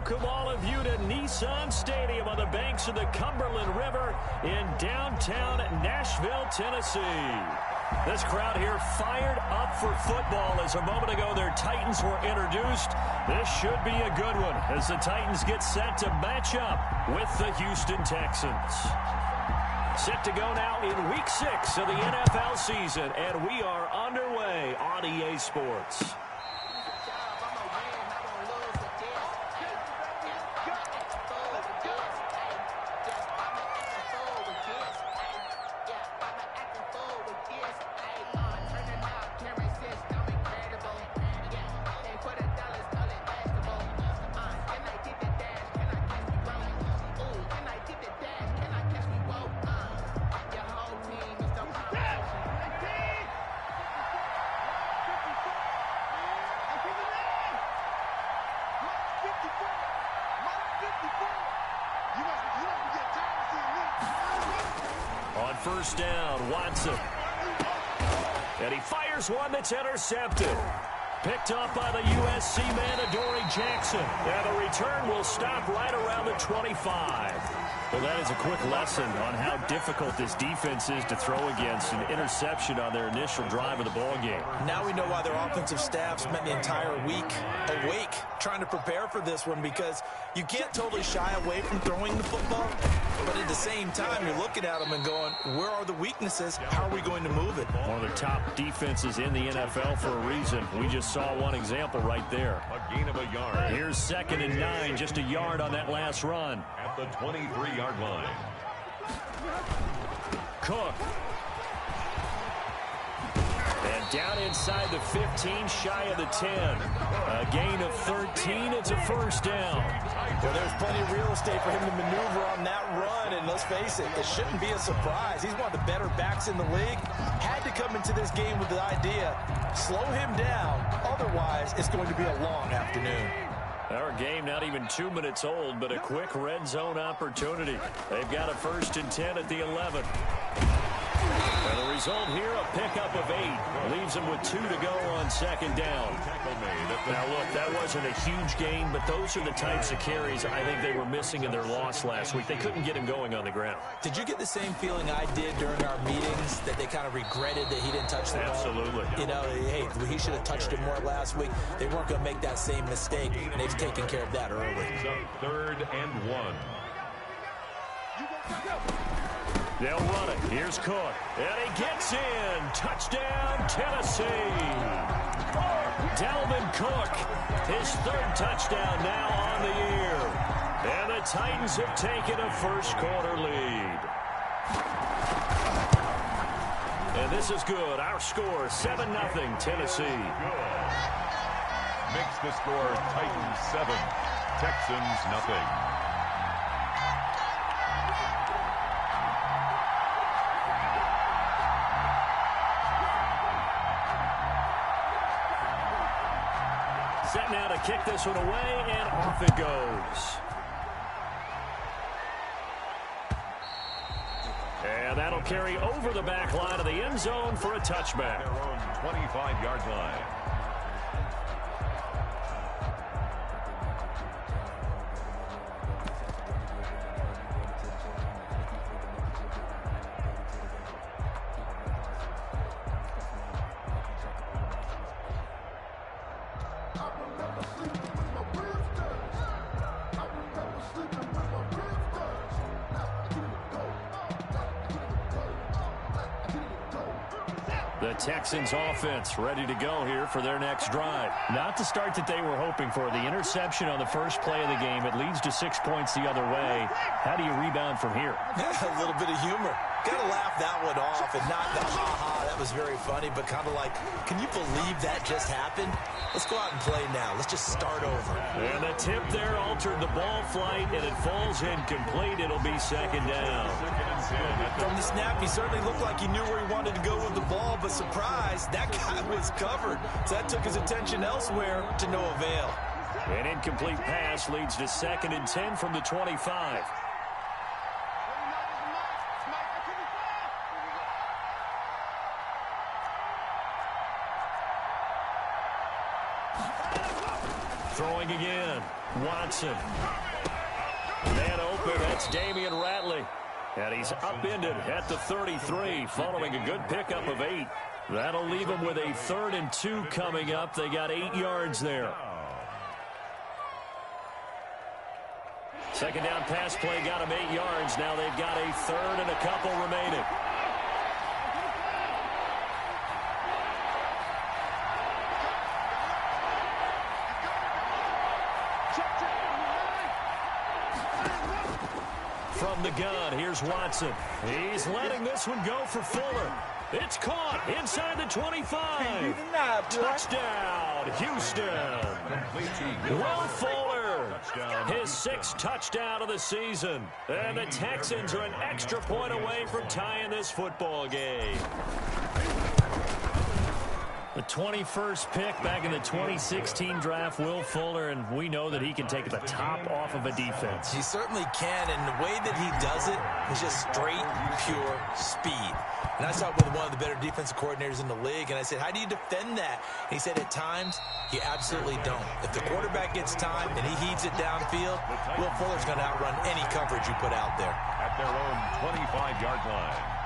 welcome all of you to Nissan Stadium on the banks of the Cumberland River in downtown Nashville, Tennessee. This crowd here fired up for football as a moment ago their Titans were introduced. This should be a good one as the Titans get set to match up with the Houston Texans. Set to go now in Week 6 of the NFL season, and we are underway on EA Sports. On first down, Watson. And he fires one that's intercepted. Picked up by the USC man, Adoree Jackson. And the return will stop right around the 25. Well, that is a quick lesson on how difficult this defense is to throw against. An interception on their initial drive of the ball game. Now we know why their offensive staff spent the entire week awake trying to prepare for this one, because you can't totally shy away from throwing the football, but at the same time you're looking at them and going, where are the weaknesses? How are we going to move it? One of the top defenses in the NFL for a reason. We just saw one example right there. A gain of a yard. Here's 2nd and 9, just a yard on that last run. At the 23-yard line. Cook. And down inside the 15, shy of the 10. A gain of 13, it's a first down. Well, there's plenty of real estate for him to maneuver on that run, and let's face it, it shouldn't be a surprise. He's one of the better backs in the league. Had to come into this game with the idea, slow him down, otherwise it's going to be a long afternoon. Our game not even 2 minutes old, but a quick red zone opportunity. They've got a 1st and 10 at the 11. And the result here, a pickup of 8. Leaves them with 2 to go on 2nd down. Now, look, that wasn't a huge gain, but those are the types of carries I think they were missing in their loss last week. They couldn't get him going on the ground. Did you get the same feeling I did during our meetings, that they kind of regretted that he didn't touch the ball? Absolutely. You know, hey, he should have touched it more last week. They weren't going to make that same mistake, and they've taken care of that early. So 3rd and 1. They'll run it. Here's Cook. And he gets in. Touchdown, Tennessee. Dalvin Cook, his 3rd touchdown now on the year. And the Titans have taken a first-quarter lead. And this is good. Our score, 7-0, Tennessee. Good. Makes the score Titans 7, Texans nothing. Set now to kick this one away, and off it goes. And that'll carry over the back line of the end zone for a touchback. Their own 25-yard line. The Texans offense ready to go here for their next drive. Not the start that they were hoping for. The interception on the first play of the game. It leads to 6 points the other way. How do you rebound from here? A little bit of humor. Got to laugh that one off and not the ha-ha. That was very funny, but kind of like, can you believe that just happened? Let's go out and play now. Let's just start over. And the tip there altered the ball flight, and it falls incomplete. It'll be 2nd down. From the snap, he certainly looked like he knew where he wanted to go with the ball, but surprise, that guy was covered. So that took his attention elsewhere to no avail. An incomplete pass leads to 2nd and 10 from the 25. Throwing again. Watson. Man open, that's Damian Ratley. And he's upended at the 33 following a good pickup of 8. That'll leave them with a 3rd and 2 coming up. They got 8 yards there. Second down pass play got them 8 yards. Now they've got a 3rd and a couple remaining. From the gun, here's Watson. He's letting this one go for Fuller. It's caught inside the 25. Touchdown, Houston. Will Fuller, his 6th touchdown of the season. And the Texans are an extra point away from tying this football game. The 21st pick back in the 2016 draft, Will Fuller, and we know that he can take the top off of a defense. He certainly can, and the way that he does it is just straight, pure speed. And I talked with one of the better defensive coordinators in the league, and I said, how do you defend that? And he said, at times, you absolutely don't. If the quarterback gets time and he heaves it downfield, Will Fuller's going to outrun any coverage you put out there. At their own 25-yard line.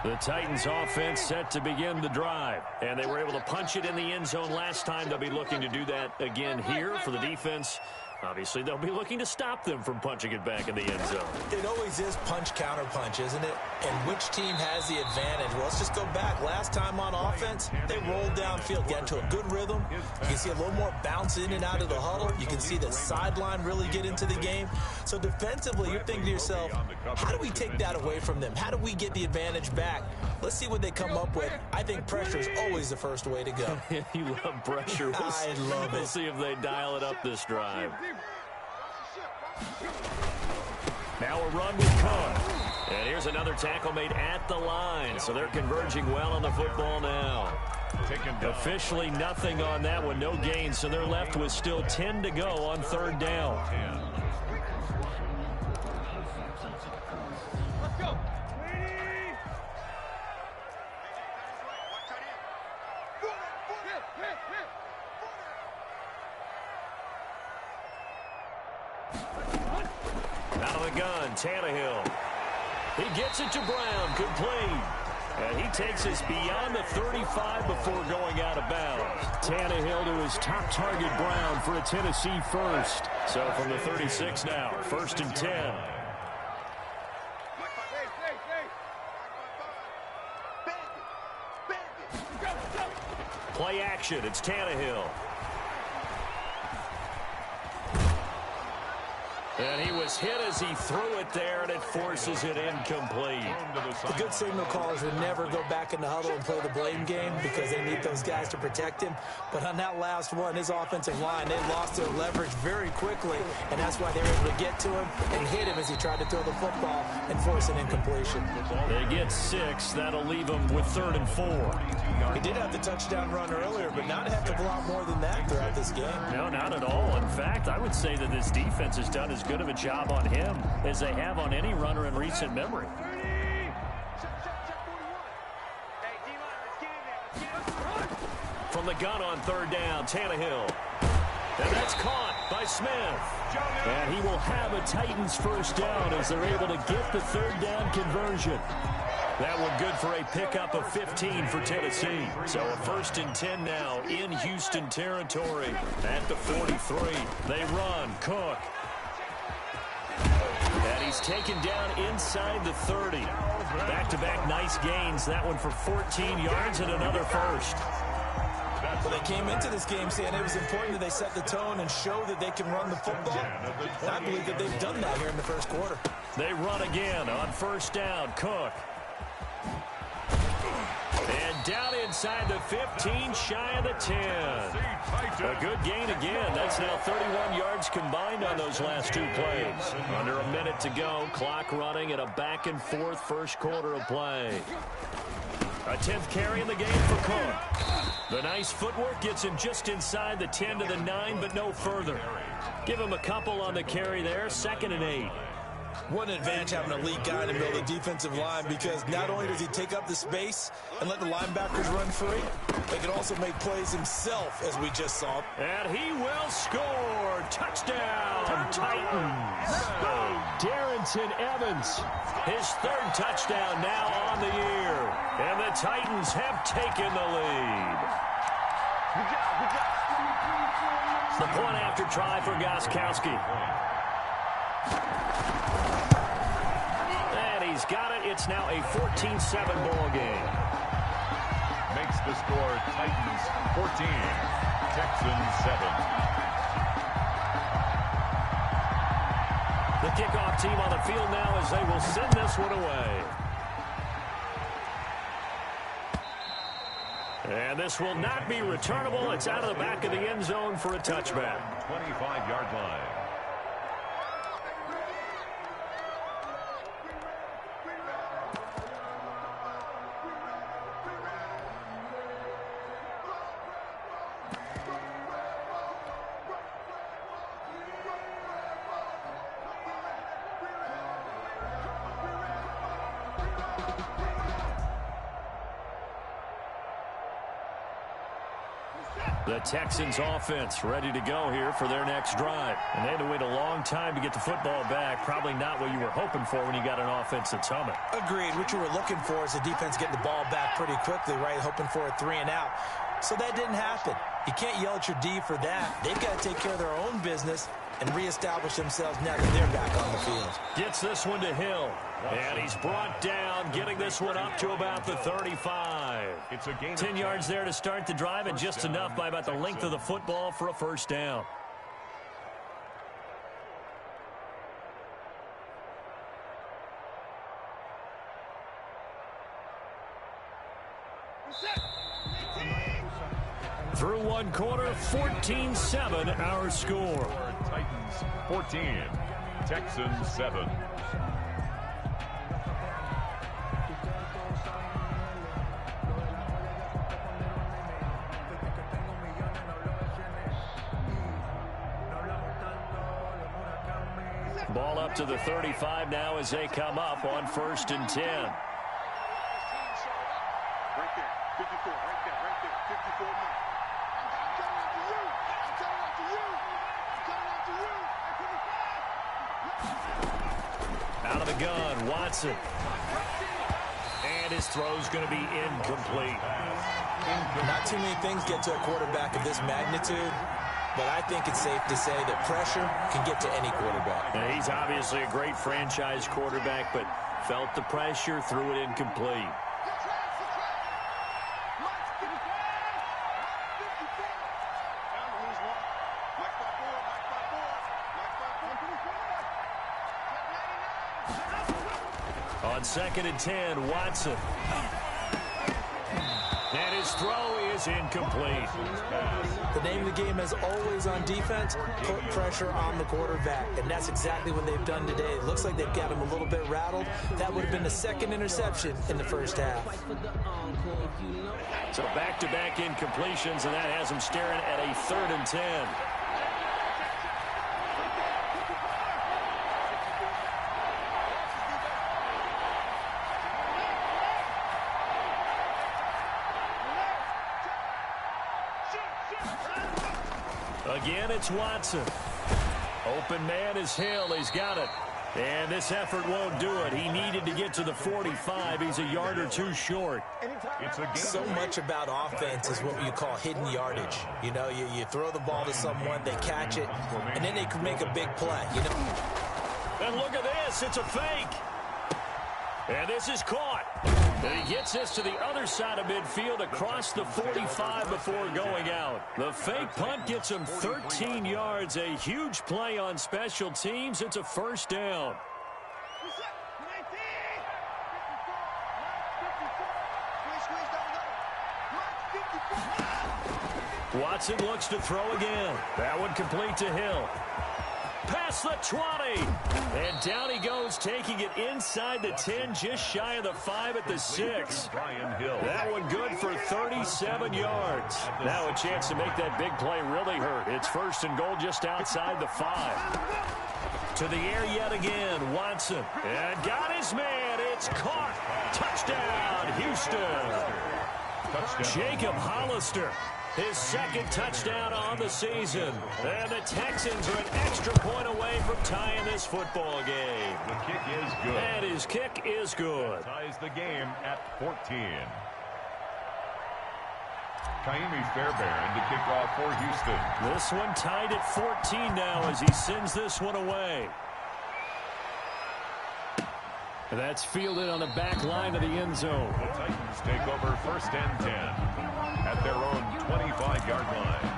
The Titans offense set to begin the drive, and they were able to punch it in the end zone last time. They'll be looking to do that again here for the defense. Obviously, they'll be looking to stop them from punching it back in the end zone. It always is punch, counter punch, isn't it? And which team has the advantage? Well, let's just go back. Last time on offense, they rolled downfield, got into a good rhythm. You can see a little more bounce in and out of the huddle. You can see the sideline really get into the game. So defensively, you're thinking to yourself, how do we take that away from them? How do we get the advantage back? Let's see what they come up with. I think pressure is always the first way to go. You love pressure. I love it. We'll see if they dial it up this drive. Now a run with Cook. And here's another tackle made at the line. So they're converging well on the football now. Officially nothing on that one. No gain. So they're left with still 10 to go on 3rd down. Let's go. Out of the gun, Tannehill. He gets it to Brown, complete. And he takes us beyond the 35 before going out of bounds. Tannehill to his top target, Brown, for a Tennessee first. So from the 36 now, 1st and 10. Play action, it's Tannehill. And he was hit as he threw it there, and it forces it incomplete. The good signal callers would never go back in the huddle and play the blame game because they need those guys to protect him. But on that last one, his offensive line, they lost their leverage very quickly, and that's why they were able to get to him and hit him as he tried to throw the football and force an incompletion. They get 6. That'll leave them with 3rd and 4. He did have the touchdown run earlier, but not a heck of a lot more than that throughout this game. No, not at all. In fact, I would say that this defense has done as good of a job on him as they have on any runner in recent memory. From the gun on 3rd down, Tannehill. And that's caught by Smith. And he will have a Titans first down as they're able to get the 3rd down conversion. That one good for a pickup of 15 for Tennessee. So a 1st and 10 now in Houston territory at the 43. They run. Cook. And he's taken down inside the 30. Back-to-back nice gains. That one for 14 yards and another first. Well, they came into this game saying it was important that they set the tone and show that they can run the football. And I believe that they've done that here in the first quarter. They run again on 1st down. Cook. And down inside the 15, shy of the 10. A good gain again. That's now 31 yards combined on those last 2 plays. Under a minute to go. Clock running at a back-and-forth first quarter of play. A 10th carry in the game for Cook. The nice footwork gets him just inside the 10 to the 9, but no further. Give him a couple on the carry there. 2nd and 8. What an advantage having an elite guy in the middle of the defensive line, because not only does he take up the space and let the linebackers run free, He can also make plays himself, as we just saw. And he will score. Touchdown, Titans. Darrington Evans, his third touchdown now on the year. And the Titans have taken the lead. It's the point after try for Gostkowski. And he's got it. It's now a 14-7 ball game. Makes the score Titans 14, Texans 7. The kickoff team on the field now as they will send this one away. And this will not be returnable. It's out of the back of the end zone for a touchback. 25-yard line. The Texans offense ready to go here for their next drive. And they had to wait a long time to get the football back. Probably not what you were hoping for when you got an offense that's humming. Agreed. What you were looking for is the defense getting the ball back pretty quickly, right? Hoping for a 3 and out. So that didn't happen. You can't yell at your D for that. They've got to take care of their own business and reestablish themselves now that they're back on the field. Gets this one to Hill. And he's brought down, getting this one up to about the 35. It's a gain 10 yards there to start the drive, and just enough by about the length of the football for a first down. Through one quarter, 14-7 our score. Titans 14, Texans 7. Ball up to the 35 now as they come up on 1st and 10. Right there, 54, right there, 54 now. I'm coming after you. I'm coming after you. I'm coming after you. Out of the gun, Watson. And his throw's going to be incomplete. Not too many things get to a quarterback of this magnitude, but I think it's safe to say that pressure can get to any quarterback. And he's obviously a great franchise quarterback, but felt the pressure, threw it incomplete. On 2nd and 10, Watson. And his throw is incomplete. The name of the game is always on defense, put pressure on the quarterback. And that's exactly what they've done today. It looks like they've got him a little bit rattled. That would have been the 2nd interception in the first half. So back-to-back incompletions, and that has him staring at a 3rd and 10. Again, it's Watson. Open man is Hill. He's got it. And this effort won't do it. He needed to get to the 45. He's a yard or two short. It's a gain. So much about offense is what you call hidden yardage. You know, you throw the ball to someone, they catch it, and then they can make a big play. You know? And look at this. It's a fake. And this is caught. And he gets this to the other side of midfield across the 45 before going out. The fake punt gets him 13 yards. A huge play on special teams. It's a first down. Watson looks to throw again. That one complete to Hill. Past the 20. And down he goes, taking it inside the 10, just shy of the 5 at the 6. That one good for 37 yards. Now a chance to make that big play really hurt. It's 1st and goal just outside the 5. To the air yet again, Watson. And got his man. It's caught. Touchdown, Houston. Jacob Hollister, his second touchdown on the season. And the Texans are an extra point away from tying this football game. The kick is good. And his kick is good. That ties the game at 14. Kaimi Fairbairn to kick off for Houston. This one tied at 14 now as he sends this one away. That's fielded on the back line of the end zone. The Titans take over 1st and 10 at their own 25-yard line.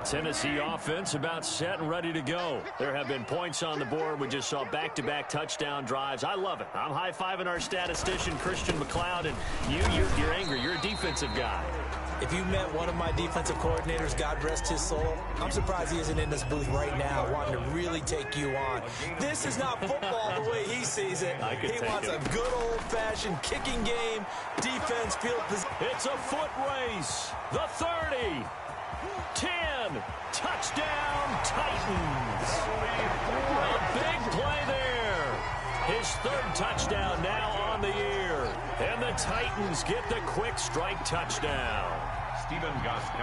Tennessee offense about set and ready to go. There have been points on the board. We just saw back-to-back touchdown drives. I love it. I'm high-fiving our statistician, Christian McLeod, and you're angry. You're a defensive guy. If you met one of my defensive coordinators, God rest his soul, I'm surprised he isn't in this booth right now wanting to really take you on. This is not football the way he sees it. He wants a good old-fashioned kicking game, defense, field position. It's a foot race. The 30. 10. Touchdown, Titans. A big play there. His third touchdown now on the year. And the Titans get the quick strike touchdown.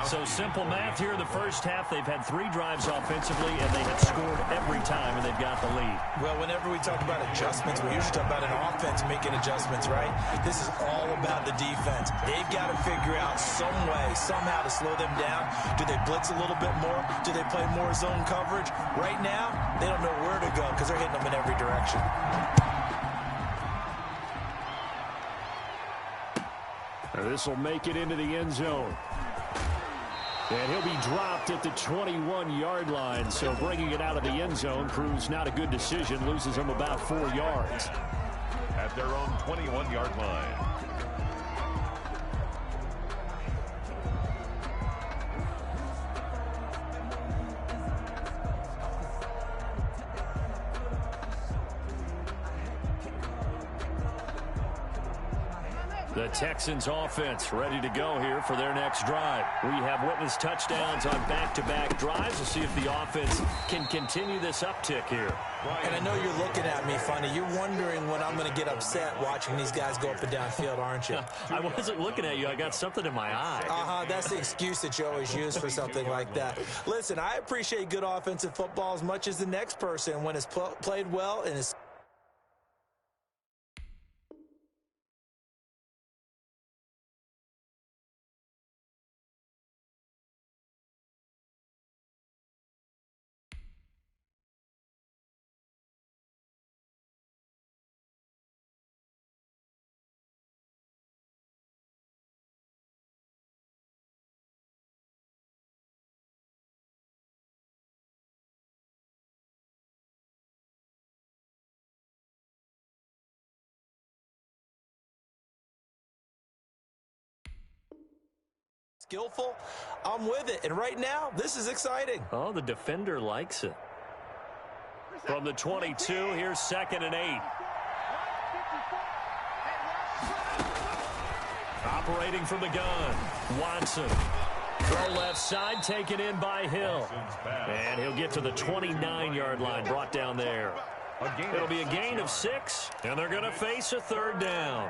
So simple math here in the first half. They've had 3 drives offensively, and they have scored every time, and they've got the lead. Well, whenever we talk about adjustments, we usually talk about an offense making adjustments, right? This is all about the defense. They've got to figure out some way, somehow to slow them down. Do they blitz a little bit more? Do they play more zone coverage? Right now, they don't know where to go because they're hitting them in every direction. This will make it into the end zone. And he'll be dropped at the 21-yard line. So bringing it out of the end zone proves not a good decision. Loses him about 4 yards. At their own 21-yard line. The Texans offense ready to go here for their next drive. We have witnessed touchdowns on back-to-back drives. We'll see if the offense can continue this uptick here. And I know you're looking at me funny. You're wondering when I'm going to get upset watching these guys go up and down field, aren't you? I wasn't looking at you. I got something in my eye. That's the excuse that you always use for something like that. Listen, I appreciate good offensive football as much as the next person when it's played well and it's skillful, I'm with it. And right now, this is exciting. Oh, the defender likes it. From the 22, here's 2nd and 8. Operating from the gun, Watson. Throw left side, taken in by Hill. And he'll get to the 29-yard line, brought down there. It'll be a gain of 6, and they're going to face a 3rd down.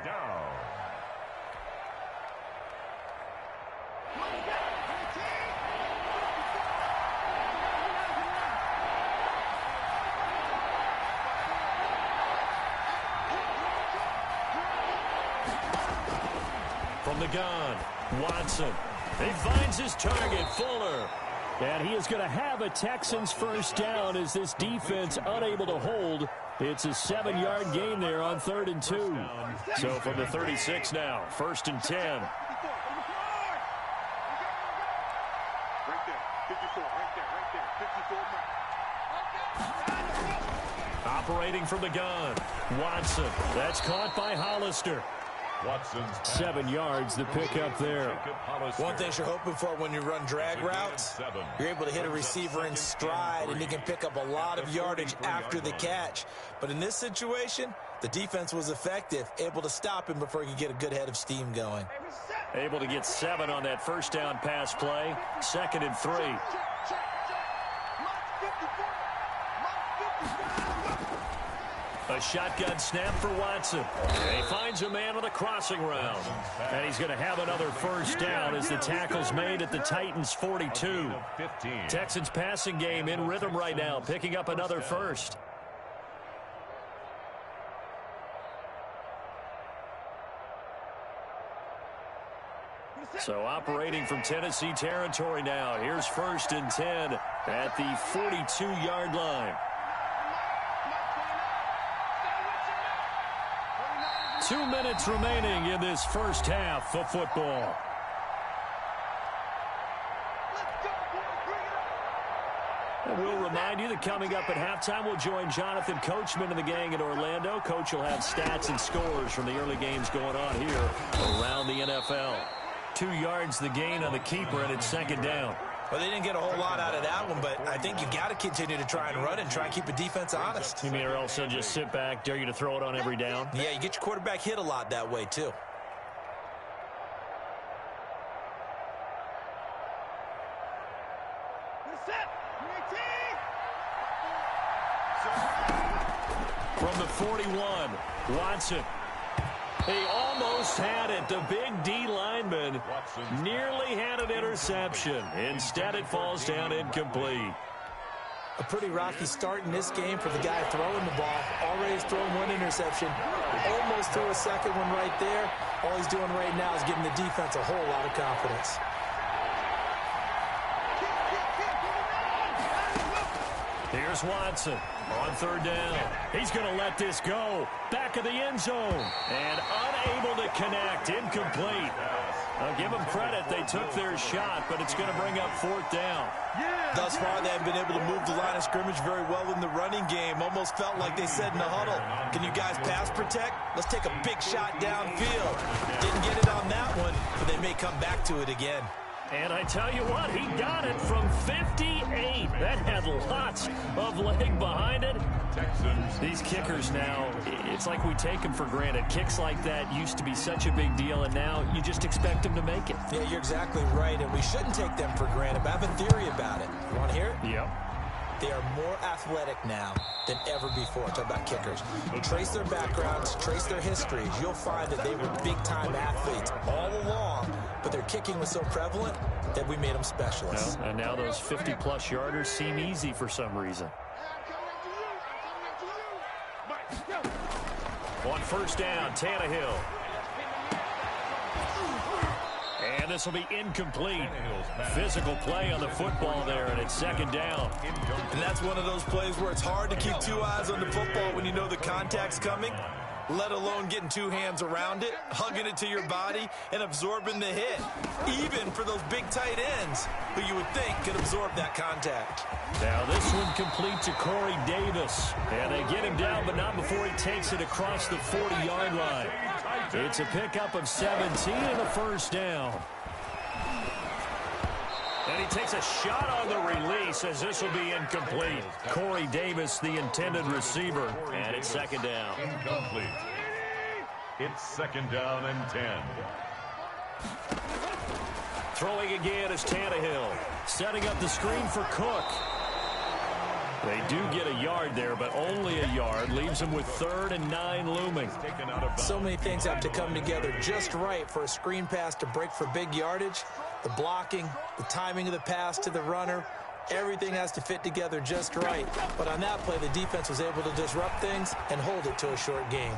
From the gun, Watson. He finds his target, Fuller. And he is going to have a Texans first down as this defense unable to hold. It's a 7-yard gain there on 3rd and 2. So from the 36 now, 1st and 10. Right there, 54, right there, 54 now. Operating from the gun, Watson. That's caught by Hollister. 7 yards, the pickup there. One thing you're hoping for when you run drag routes, you're able to hit a receiver in stride, and he can pick up a lot of yardage after the catch. But in this situation, the defense was effective, able to stop him before he could get a good head of steam going. Able to get 7 on that first down pass play. 2nd and 3. A shotgun snap for Watson. He finds a man on the crossing route. And he's going to have another first down as the tackle's made at the Titans' 42. Texans passing game in rhythm right now, picking up another first. So operating from Tennessee territory now. Here's 1st and 10 at the 42-yard line. 2 minutes remaining in this first half of football. And we'll remind you that coming up at halftime, we'll join Jonathan Coachman and the gang in Orlando. Coach will have stats and scores from the early games going on here around the NFL. 2 yards the gain on the keeper, and it's 2nd down. Well, they didn't get a whole lot out of that one, but I think you've got to continue to try and run and try and keep the defense honest. You mean or else they'll just sit back, dare you to throw it on every down? Yeah, you get your quarterback hit a lot that way, too. From the 41, Watson. He almost had it. The big D lineman nearly had an interception. Instead, it falls down incomplete. A pretty rocky start in this game for the guy throwing the ball. Already has thrown 1 interception. Almost threw a second one right there. All he's doing right now is giving the defense a whole lot of confidence. Here's Watson on 3rd down. He's going to let this go. Back of the end zone. And unable to connect. Incomplete. I'll give them credit. They took their shot, but it's going to bring up 4th down. Thus far, they have been able to move the line of scrimmage very well in the running game. Almost felt like they said in the huddle, can you guys pass protect? Let's take a big shot downfield. Didn't get it on that one, but they may come back to it again. And I tell you what, he got it from 58. That had lots of leg behind it. These kickers now, it's like we take them for granted. Kicks like that used to be such a big deal, and now you just expect them to make it. Yeah, you're exactly right, and we shouldn't take them for granted, but I have a theory about it. You want to hear it? Yep. They are more athletic now than ever before. Talk about kickers. Trace their backgrounds, trace their histories. You'll find that they were big-time athletes all along, but their kicking was so prevalent that we made them specialists. Well, and now those 50-plus yarders seem easy for some reason. On 1st down, Tannehill. And this will be incomplete. Physical play on the football there, and it's 2nd down. And that's one of those plays where it's hard to keep 2 eyes on the football when you know the contact's coming, let alone getting 2 hands around it, hugging it to your body, and absorbing the hit. Even for those big tight ends who you would think could absorb that contact. Now this one complete to Corey Davis. And they get him down, but not before he takes it across the 40-yard line. It's a pickup of 17 and a 1st down. And he takes a shot on the release as this will be incomplete. Corey Davis, the intended receiver, and it's 2nd down. Incomplete. It's 2nd down and 10. Throwing again is Tannehill. Setting up the screen for Cook. They do get a yard there, but only a yard. Leaves them with 3rd and 9 looming. So many things have to come together just right for a screen pass to break for big yardage. The blocking, the timing of the pass to the runner, everything has to fit together just right. But on that play, the defense was able to disrupt things and hold it to a short gain.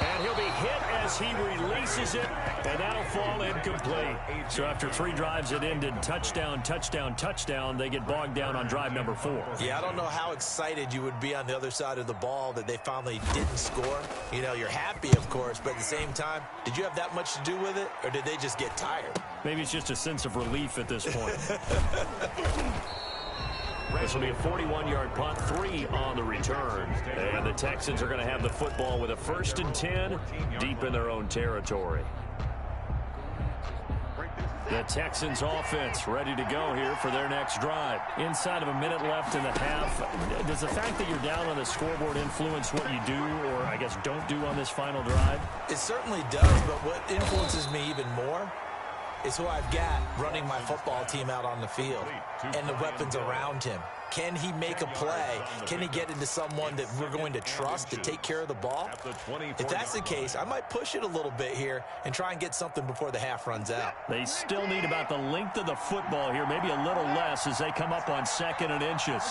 And he'll be hit as he releases it, and that'll fall incomplete. So after 3 drives that ended touchdown, touchdown, touchdown, they get bogged down on drive number 4. Yeah, I don't know how excited you would be on the other side of the ball that they finally didn't score. You know, you're happy, of course, but at the same time, did you have that much to do with it, or did they just get tired? Maybe it's just a sense of relief at this point. This will be a 41-yard punt, 3 on the return. And the Texans are going to have the football with a 1st and 10 deep in their own territory. The Texans offense ready to go here for their next drive. Inside of a minute left in the half, does the fact that you're down on the scoreboard influence what you do, or I guess don't do on this final drive? It certainly does, but what influences me even more is who I've got running my football team out on the field and the weapons around him. Can he make a play? Can he get into someone that we're going to trust to take care of the ball? If that's the case, I might push it a little bit here and try and get something before the half runs out. They still need about the length of the football here, maybe a little less as they come up on 2nd and inches.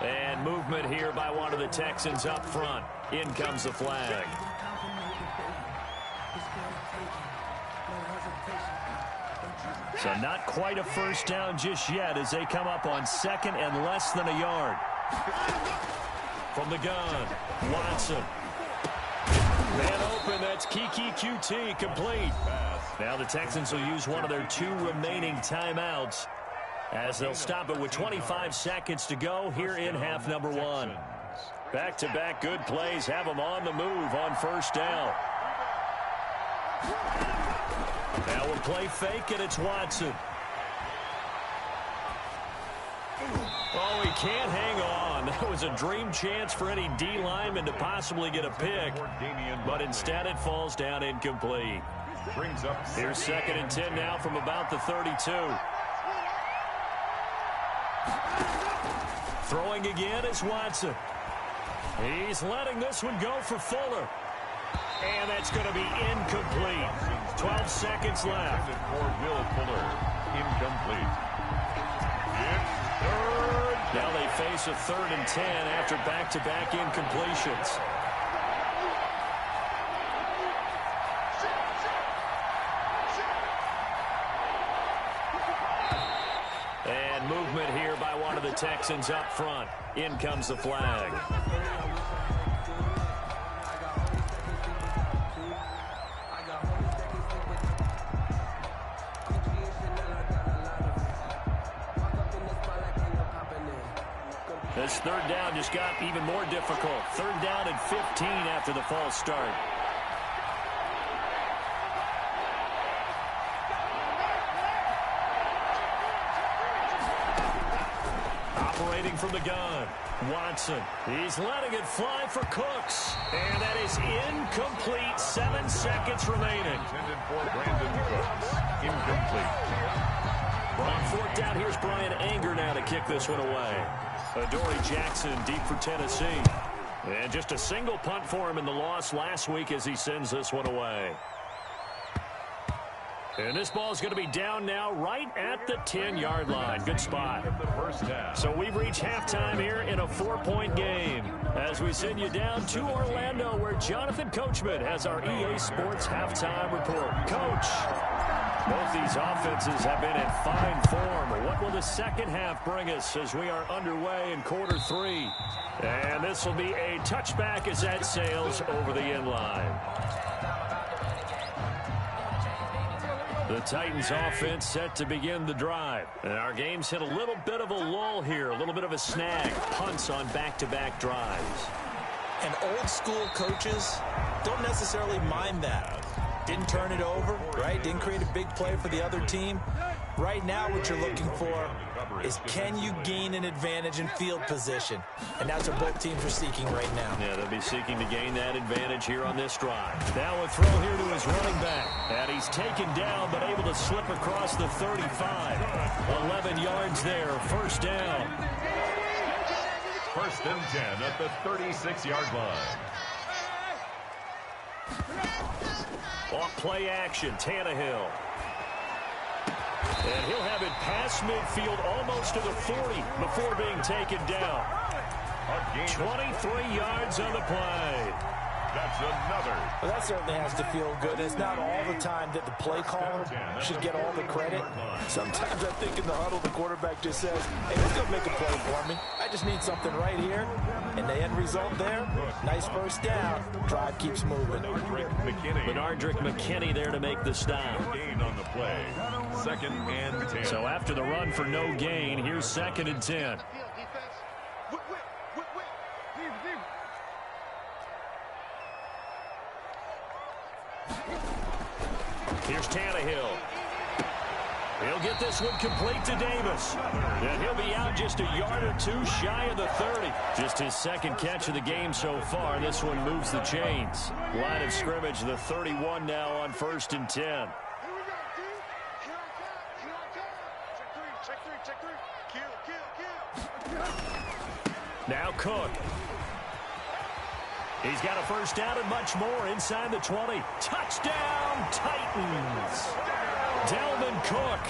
And movement here by one of the Texans up front. In comes the flag. So not quite a first down just yet as they come up on 2nd and less than a yard. From the gun, Watson. Man open, that's Kiki QT, complete. Now the Texans will use one of their 2 remaining timeouts as they'll stop it with 25 seconds to go here in half number 1. Back-to-back good plays have them on the move on first down. Now we'll play fake, and it's Watson. Oh, he can't hang on. That was a dream chance for any D lineman to possibly get a pick, but instead it falls down incomplete. Here's 2nd and 10 now from about the 32. Throwing again is Watson. He's letting this one go for Fuller. And that's going to be incomplete. 12 seconds left. For Will Fuller, incomplete. It's third. Now they face a 3rd and 10 after back-to-back incompletions. And movement here by one of the Texans up front. In comes the flag. This 3rd down just got even more difficult. 3rd down and 15 after the false start. Operating from the gun, Watson. He's letting it fly for Cooks. And that is incomplete. 7 seconds remaining. Intended for Brandon Cooks. Incomplete. On 4th down, here's Brian Anger now to kick this one away. Adoree Jackson deep for Tennessee. And just a single punt for him in the loss last week as he sends this one away. And this ball is going to be down now right at the 10-yard line. Good spot. So we've reached halftime here in a 4-point game as we send you down to Orlando where Jonathan Coachman has our EA Sports halftime report. Coach, both these offenses have been in fine form. What will the second half bring us as we are underway in quarter 3? And this will be a touchback as that sails over the end line. The Titans offense set to begin the drive. And our game's hit a little bit of a lull here, a little bit of a snag. Punts on back-to-back drives. And old school coaches don't necessarily mind that. Didn't turn it over, right? Didn't create a big play for the other team. Right now what you're looking for is can you gain an advantage in field position? And that's what both teams are seeking right now. Yeah, they'll be seeking to gain that advantage here on this drive. Now a throw here to his running back. And he's taken down but able to slip across the 35. 11 yards there, first down. 1st and 10 at the 36-yard line. Off play action, Tannehill. And he'll have it past midfield almost to the 40 before being taken down. 23 yards on the play. That's another. Well, that certainly has to feel good. It's not all the time that the play caller should get all the credit. Sometimes I think in the huddle the quarterback just says, hey, let's go make a play for me. I just need something right here. And the end result there, nice first down. Drive keeps moving. Benardrick McKinney there to make the stop. Gain on the play. 2nd and 10. So after the run for no gain, here's 2nd and 10. Here's Tannehill. He'll get this one complete to Davis. And he'll be out just a yard or two shy of the 30. Just his second catch of the game so far. This one moves the chains. Line of scrimmage, the 31 now on 1st and 10. Here we go, dude. Here I come. Check three. Kill. Now Cook. He's got a first down and much more inside the 20. Touchdown, Titans. Dalvin Cook,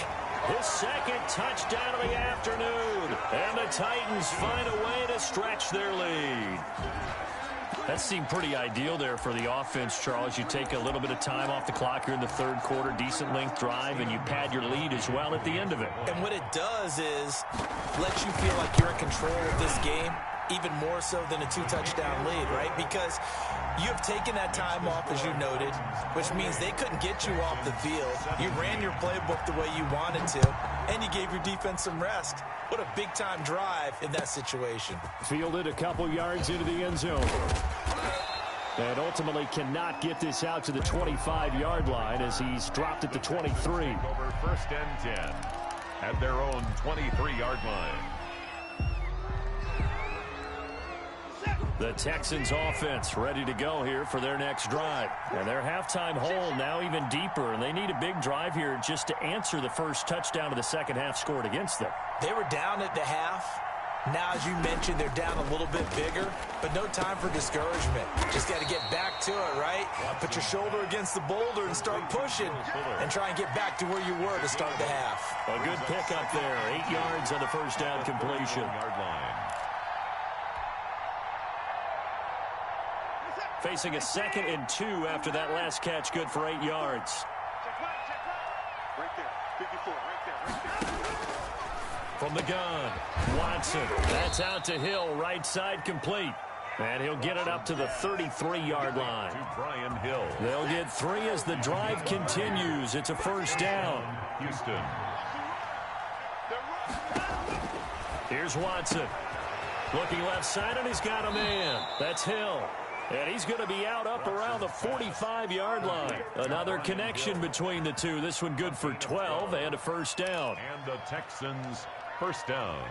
his second touchdown of the afternoon. And the Titans find a way to stretch their lead. That seemed pretty ideal there for the offense, Charles. You take a little bit of time off the clock here in the 3rd quarter, decent length drive, and you pad your lead as well at the end of it. And what it does is lets you feel like you're in control of this game, even more so than a 2-touchdown lead, right? Because you have taken that time off, as you noted, which means they couldn't get you off the field. You ran your playbook the way you wanted to, and you gave your defense some rest. What a big-time drive in that situation. Fielded a couple yards into the end zone. And ultimately cannot get this out to the 25-yard line as he's dropped at the 23. Over 1st and 10 at their own 23-yard line. The Texans offense ready to go here for their next drive. And their halftime hole now even deeper, and they need a big drive here just to answer the first touchdown of the second half scored against them. They were down at the half. Now, as you mentioned, they're down a little bit bigger, but no time for discouragement. Just got to get back to it, right? Put your shoulder against the boulder and start pushing and try and get back to where you were to start the half. A good pickup there. 8 yards on the first down completion. Yard line. Facing a 2nd and 2 after that last catch, good for 8 yards. Right there. 54. Right there. From the gun, Watson. That's out to Hill, right side complete. And he'll get it up to the 33-yard line. To Brian Hill. They'll get 3 as the drive continues. It's a first down. Houston. Here's Watson. Looking left side, and he's got a man. That's Hill. And he's going to be out up around the 45-yard line. Another connection between the two. This one good for 12 and a first down. And the Texans first down.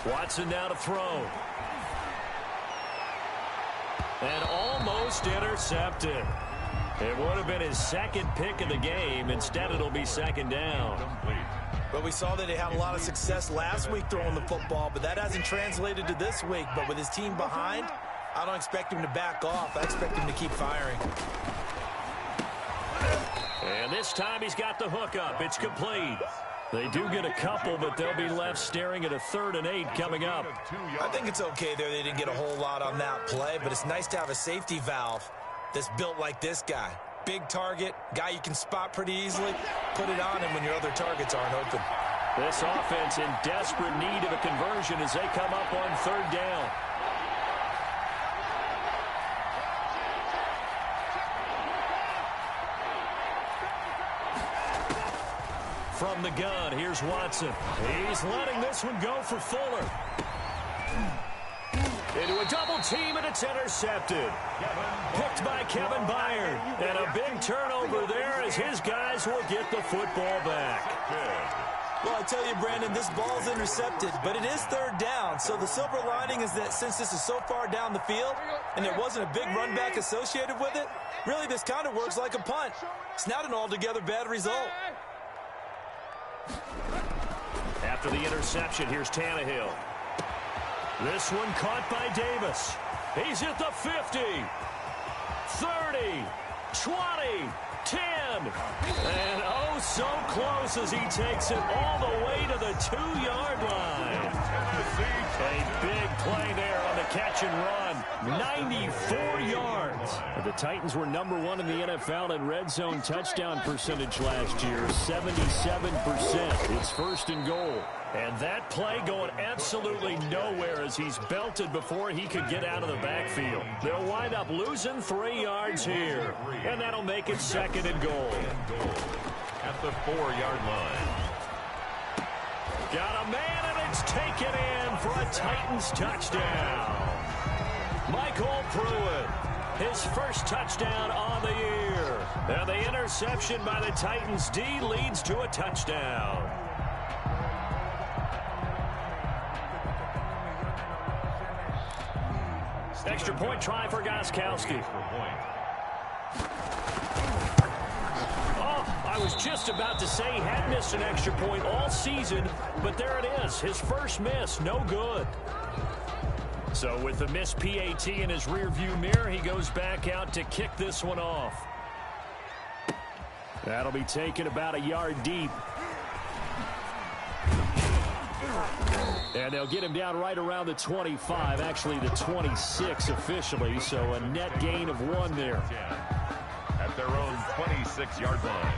Watson now to throw. And almost intercepted. It would have been his second pick of the game. Instead, it'll be second down. But we saw that they had a lot of success last week throwing the football, but that hasn't translated to this week. But with his team behind, I don't expect him to back off. I expect him to keep firing. And this time he's got the hook up. It's complete. They do get a couple, but they'll be left staring at a 3rd and 8 coming up. I think it's okay there. They didn't get a whole lot on that play, but it's nice to have a safety valve that's built like this guy. Big target, guy you can spot pretty easily. Put it on him when your other targets aren't open. This offense in desperate need of a conversion as they come up on 3rd down. From the gun, here's Watson. He's letting this one go for Fuller. Into a double team, and it's intercepted. Picked by Kevin Byard. And a big turnover there as his guys will get the football back. Well, I tell you, Brandon, this ball's intercepted, but it is 3rd down. So the silver lining is that since this is so far down the field and there wasn't a big run back associated with it, really this kind of works like a punt. It's not an altogether bad result. After the interception, here's Tannehill. This one caught by Davis. He's at the 50, 30, 20, 10. And oh, so close as he takes it all the way to the 2-yard line. A big play there on the catch and run. 94 yards. The Titans were #1 in the NFL in red zone touchdown percentage last year, 77%. It's 1st and goal. And that play going absolutely nowhere as he's belted before he could get out of the backfield. They'll wind up losing 3 yards here. And that'll make it 2nd and goal. At the 4-yard line. Got a man, and it's taken in for a Titans touchdown. Michael Pruitt, his first touchdown on the year. And the interception by the Titans D leads to a touchdown. Extra point try for Gostkowski. I was just about to say he had missed an extra point all season, but there it is. His first miss, no good. So with the missed PAT in his rearview mirror, he goes back out to kick this one off. That'll be taken about a yard deep. And they'll get him down right around the 25, actually the 26 officially, so a net gain of 1 there. At their own 26-yard line.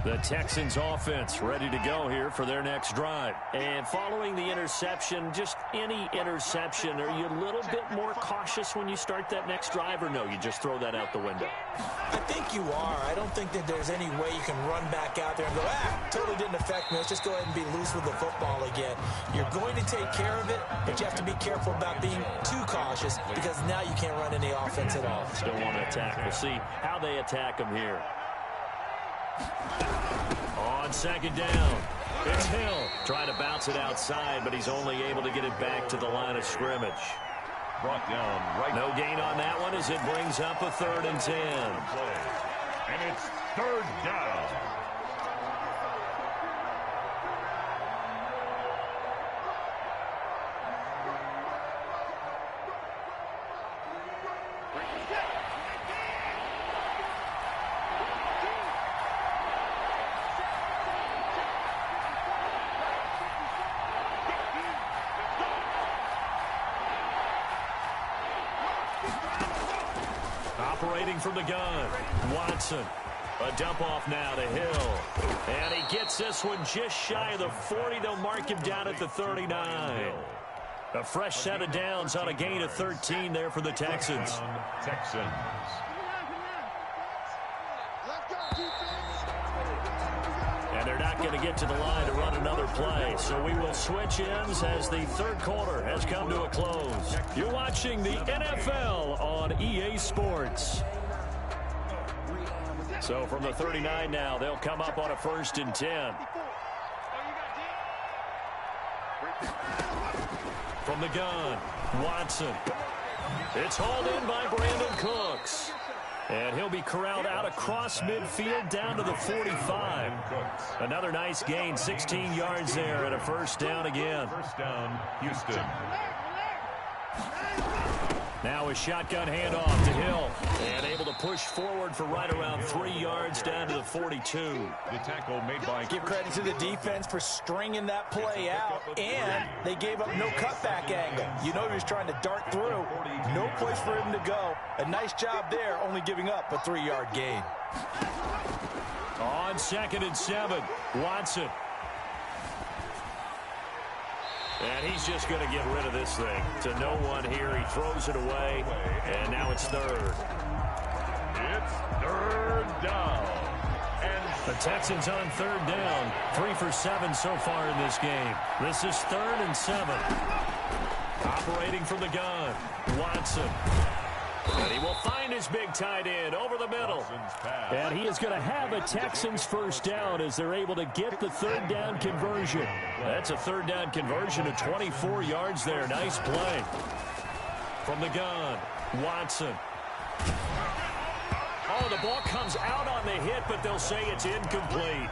The Texans offense ready to go here for their next drive. And following the interception, just any interception, are you a little bit more cautious when you start that next drive, or no, you just throw that out the window? I think you are. I don't think that there's any way you can run back out there and go, totally didn't affect me. Let's just go ahead and be loose with the football again. You're going to take care of it, but you have to be careful about being too cautious because now you can't run any offense at all. Still want to attack. We'll see how they attack him here. On 2nd down, it's Hill. Trying to bounce it outside, but he's only able to get it back to the line of scrimmage. Brought down right. No gain on that one as it brings up a 3rd and 10. And it's 3rd down. Operating from the gun, Watson. A dump off now to Hill. And he gets this one just shy of the 40. They'll mark him down at the 39. A fresh set of downs on a gain of 13 there for the Texans. Texans. And they're not going to get to the line to run another play. So we will switch ends as the 3rd quarter has come to a close. You're watching the NFL on EA Sports. So from the 39 now, they'll come up on a 1st and 10. From the gun, Watson. It's hauled in by Brandon Cooks. And he'll be corralled out across midfield down to the 45. Another nice gain, 16 yards there and a 1st down again. 1st down, Houston. Now a shotgun handoff to Hill. And able to push forward for right around 3 yards down to the 42. The tackle made by... Give credit to the defense for stringing that play out, and they gave up no cutback angle. You know he was trying to dart through. No place for him to go. A nice job there, only giving up a 3-yard gain. On 2nd and 7, Watson. And he's just going to get rid of this thing to no one here. He throws it away, and now it's 3rd. It's 3rd down. And the Texans on 3rd down. 3 for 7 so far in this game. This is 3rd and 7. Operating from the gun, Watson. And he will find his big tight end over the middle. And he is going to have a Texans 1st down as they're able to get the 3rd down conversion. That's a 3rd down conversion of 24 yards there. Nice play. From the gun, Watson. Oh, the ball comes out on the hit, but they'll say it's incomplete.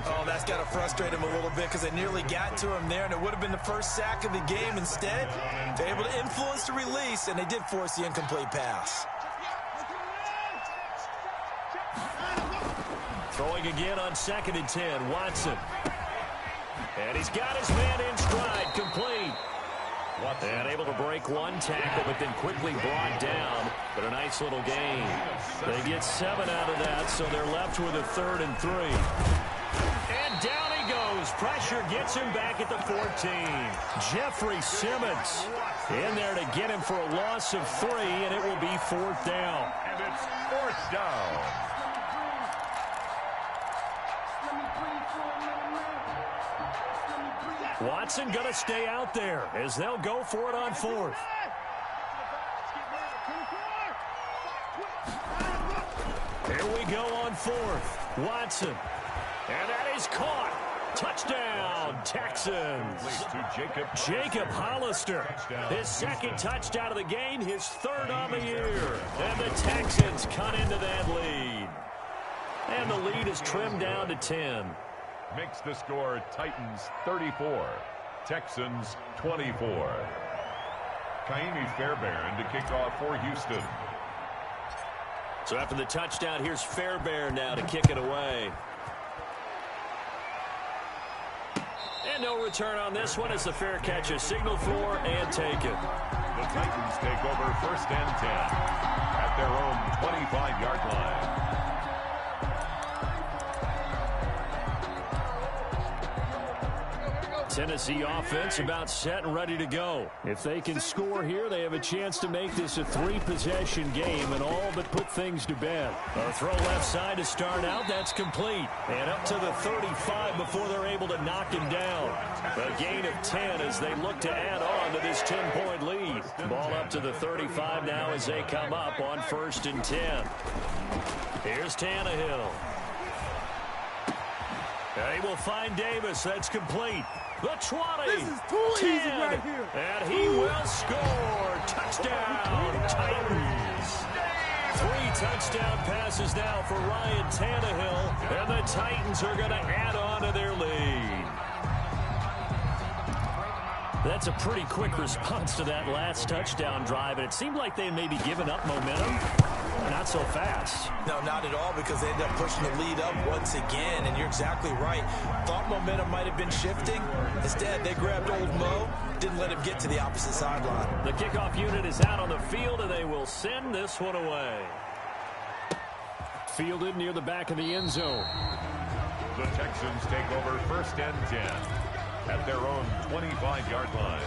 Oh, that's got to frustrate him a little bit because they nearly got to him there, and it would have been the first sack of the game. Instead, they're able to influence the release, and they did force the incomplete pass. Throwing again on 2nd and 10, Watson. And he's got his man in stride, complete. And able to break one tackle, but then quickly brought down. But a nice little gain. They get 7 out of that, so they're left with a 3rd and 3. And down he goes. Pressure gets him back at the 14. Jeffrey Simmons in there to get him for a loss of 3, and it will be 4th down. And it's 4th down. Watson going to stay out there as they'll go for it on 4th. Here we go on 4th. Watson. And that is caught. Touchdown, Texans. Jacob Hollister. His 2nd touchdown of the game, his 3rd on the year. And the Texans cut into that lead. And the lead is trimmed down to 10. Makes the score Titans 34, Texans 24. Kaimi Fairbairn to kick off for Houston. So after the touchdown, here's Fairbairn now to kick it away. And no return on this one as the fair catch is signaled for and taken. The Titans take over 1st and 10 at their own 25-yard line. Tennessee offense about set and ready to go. If they can score here, they have a chance to make this a 3-possession game and all but put things to bed. A throw left side to start out. That's complete. And up to the 35 before they're able to knock him down. A gain of 10 as they look to add on to this 10-point lead. Ball up to the 35 now as they come up on 1st and 10. Here's Tannehill. They will find Davis. That's complete. The 20, this is too 10, easy right here. And he will score. Touchdown, Titans. 3 touchdown passes now for Ryan Tannehill, and the Titans are going to add on to their lead. That's a pretty quick response to that last touchdown drive, and it seemed like they may be giving up momentum. Not so fast. No, not at all, because they ended up pushing the lead up once again, and you're exactly right. Thought momentum might have been shifting. Instead, they grabbed old Mo, didn't let him get to the opposite sideline. The kickoff unit is out on the field, and they will send this one away. Fielded near the back of the end zone. The Texans take over 1st and 10 at their own 25-yard line.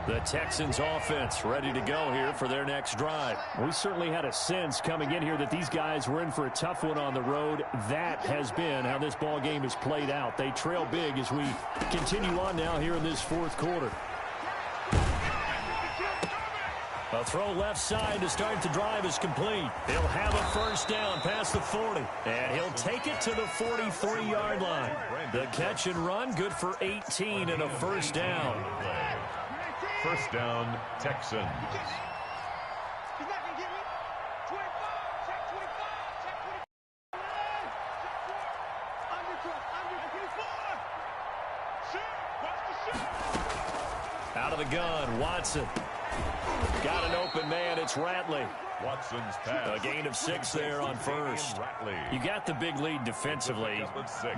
The Texans offense ready to go here for their next drive. We certainly had a sense coming in here that these guys were in for a tough one on the road. That has been how this ball game has played out. They trail big as we continue on now here in this 4th quarter. A throw left side to start the drive is complete. He'll have a 1st down past the 40. And he'll take it to the 43-yard line. The catch and run good for 18 and a 1st down. 1st down, Texans. He's not going to get me. 25, check 25, check 25. Under 24. Shoot, watch the shoot. Out of the gun, Watson. Got an open man, it's Ratley. Watson's pass. A gain of 6 there on 1st. You got the big lead defensively.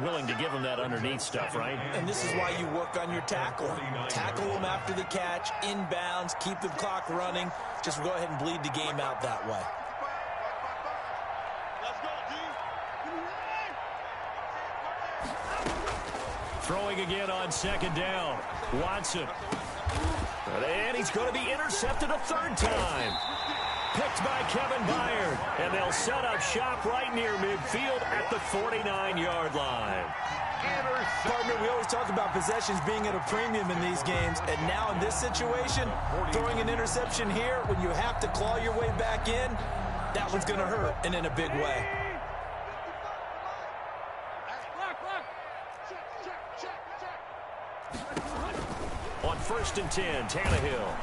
Willing to give them that underneath stuff, right? And this is why you work on your tackle. Tackle them after the catch, inbounds, keep the clock running. Just go ahead and bleed the game out that way. Let's go, D. Throwing again on 2nd down. Watson. And he's going to be intercepted a 3rd time. Picked by Kevin Byard. And they'll set up shop right near midfield at the 49-yard line. Partner, we always talk about possessions being at a premium in these games. And now in this situation, throwing an interception here when you have to claw your way back in, that one's going to hurt, and in a big way. On 1st and 10, Tannehill.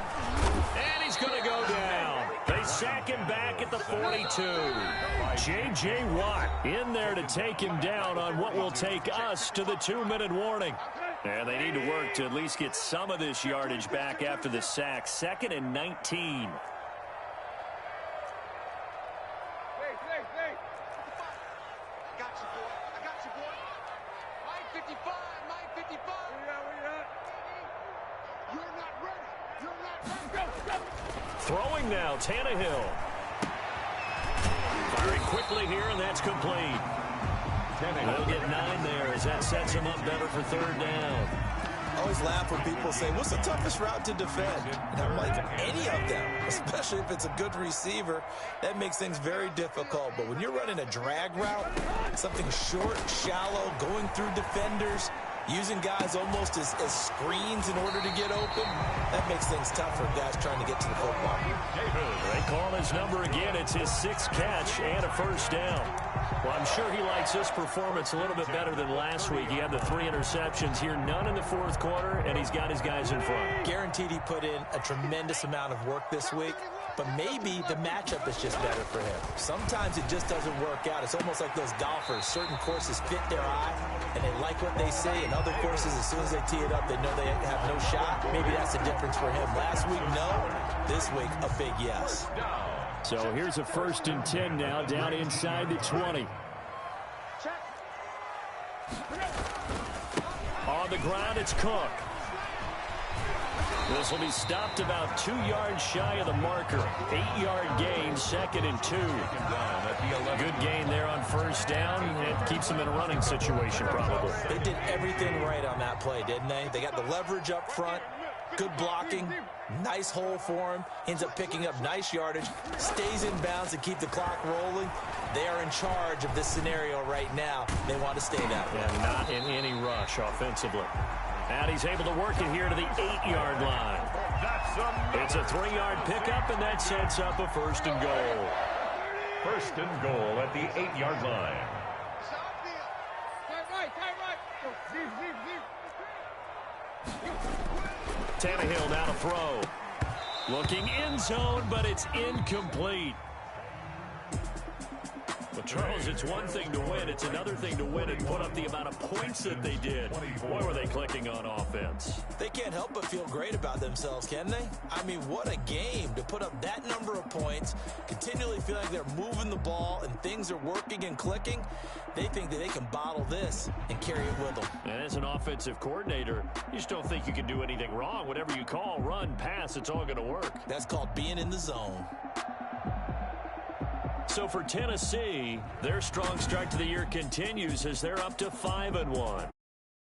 And he's going to go down. They sack him back at the 42. J.J. Watt in there to take him down on what will take us to the 2-minute warning. And they need to work to at least get some of this yardage back after the sack. 2nd and 19. 55, Mike 55. You're not ready. You're not ready. Throwing now, Tannehill. Firing quickly here, and that's complete. They'll get 9 there as that sets him up better for third down. I always laugh when people say, what's the toughest route to defend? And I'm like, any of them, especially if it's a good receiver. That makes things very difficult. But when you're running a drag route, something short, shallow, going through defenders, using guys almost as screens in order to get open, that makes things tough for guys trying to get to the football. They call his number again. It's his 6th catch and a first down. Well, I'm sure he likes this performance a little bit better than last week. He had the 3 interceptions here, none in the fourth quarter, and he's got his guys in front. Guaranteed he put in a tremendous amount of work this week, but maybe the matchup is just better for him. Sometimes it just doesn't work out. It's almost like those golfers. Certain courses fit their eye, and they like what they see, and other courses, as soon as they tee it up, they know they have no shot. Maybe that's the difference for him. Last week, no. This week, a big yes. So here's a 1st and 10 now, down inside the 20. On the ground, it's Cook. This will be stopped about 2 yards shy of the marker. 8-yard gain, 2nd and 2. Good gain there on first down. It keeps them in a running situation, probably. They did everything right on that play, didn't they? They got the leverage up front, good blocking, nice hole for him, ends up picking up nice yardage, stays in bounds to keep the clock rolling. They are in charge of this scenario right now. They want to stay that way. And not in any rush offensively. And he's able to work it here to the 8-yard line. It's a 3-yard pickup, and that sets up a 1st and goal. 1st and goal at the 8-yard line. Tannehill now to throw. Looking end zone, but it's incomplete. Well, Charles, it's one thing to win. It's another thing to win and put up the amount of points that they did. Boy, were they clicking on offense. They can't help but feel great about themselves, can they? I mean, what a game to put up that number of points, continually feel like they're moving the ball and things are working and clicking. They think that they can bottle this and carry it with them. And as an offensive coordinator, you just don't think you can do anything wrong. Whatever you call, run, pass, it's all going to work. That's called being in the zone. So for Tennessee, their strong start to the year continues as they're up to 5-1.